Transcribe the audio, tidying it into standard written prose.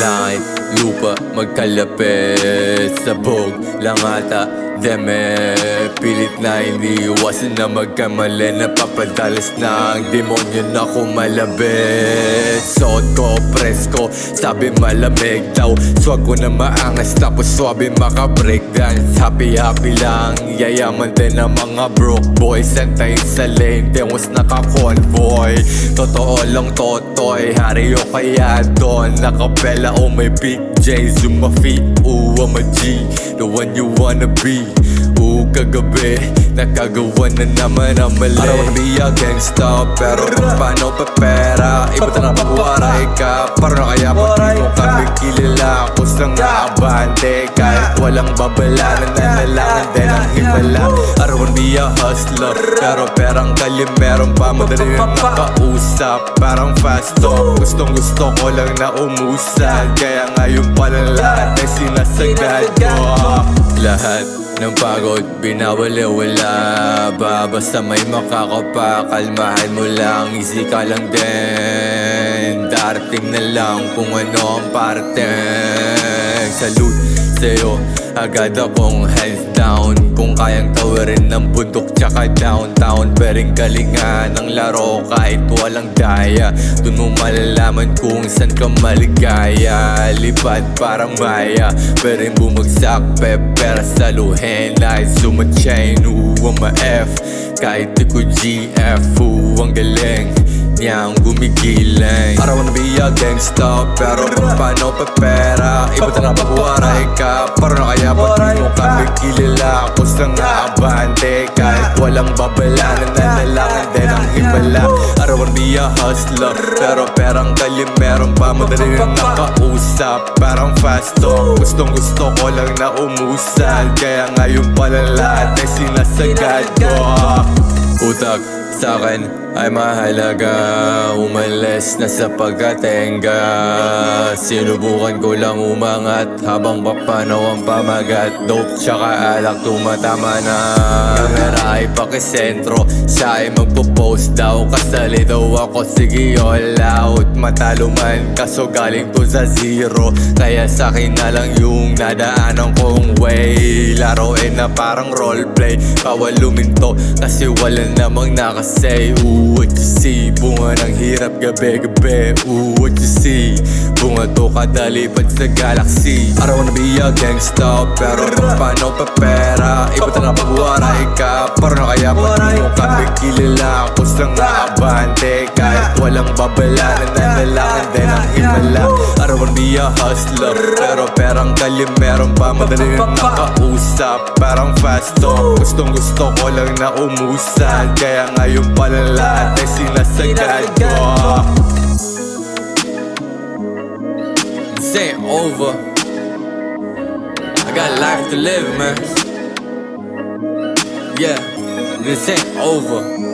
Langit, lupa, magkalapit. Sabog lang ata, deme. Pilit na iniiwasan na magkamali. Napapadalas na ang demonyo na kumalabit. Suot ko, presko, sabi malamig daw. Swag ko na maangas, tapos swabe maka-breakdance. Happy-happy lang, yayaman din ang mga broke boys. Antayin sa lane, then was naka-convoy. Totoo lang totoy, hari o kaya doon. Nakapela o may big J's, yung ma-feet. Ooh, I'm a G, the one you wanna be. Ooh, kagabi, nakagawa na naman ang mali. I don't wanna be a gangsta, pero kung paano pa pera. Iba na pag-waray ka, parang kaya mo di mo kami kilala. Kusang naabante, kahit walang babala. Nananalangan din ang himala. I don't wanna be a hustler, pero perang kalim meron pa. Madali na nakausap, parang fast talk. Gustong gusto ko lang na umusad, kaya ngayon pala lahat ay sinasagad ko. Lahat ng pagod binawala-wala ba? Basta may makakapakalmahan mo lang. Easy ka lang din, darating na lang kung ano ang parte. Salute sa'yo, agad akong hands down. Kung kayang tawirin ng bundok tsaka downtown. Pering galingan ng laro kahit walang daya. Dun mo malalaman kung saan ka maligaya. Lipad parang maya, pering bumagsak pepera sa luhen. Ay sumachain, I'm a F, kahit di ko GF. Ang galing niyang gumigiling. I don't wanna be a gangsta, pero kung paano pa pera. Iba na pag-waray ka, parang kaya mo di mo kami kilala. Kusang naabante, kahit walang babala. Nananalangan din ang himala. I don't wanna be a hustler, pero perang kalim meron pa. Madali na nakausap, parang fast talk. Gustong gusto ko lang na umusad, kaya ngayon pala lahat ay sinasagad ko. Utak sa'kin ay mahalaga, umalis na sa pagkatenga. Sinubukan ko lang umangat habang papanaw ang pamagat. Dope tsaka alak tumatama na. Kamera ay pakisentro, siya ay magpo-post daw. Kasali daw ako, sige all out. Matalo man kaso galing to sa zero, kaya sa'kin na lang yung nadaanan kong way. Laruin na parang roleplay, bawal luminto kasi wala namang nakasay. Ooh, what you see, bunga ng hirap gabi-gabi. Ooh, what you see, bunga to kadalipad sa galaxy. I don't wanna be a gangsta, pero kung paano pa pera. Iba na pag-waray ka, parang kaya mo di mo kami kilala. Kusang naabante, kahit walang babala. Nananalangan din ang himala. I don't wanna be a hustler, pero perang kalim meron pa. Madali na nakausap, parang fast talk. Gustong gusto ko lang na umusad, kaya ngayon pala lahat ay sinasagad ko. This ain't over, I got life to live, man. Yeah, this ain't over.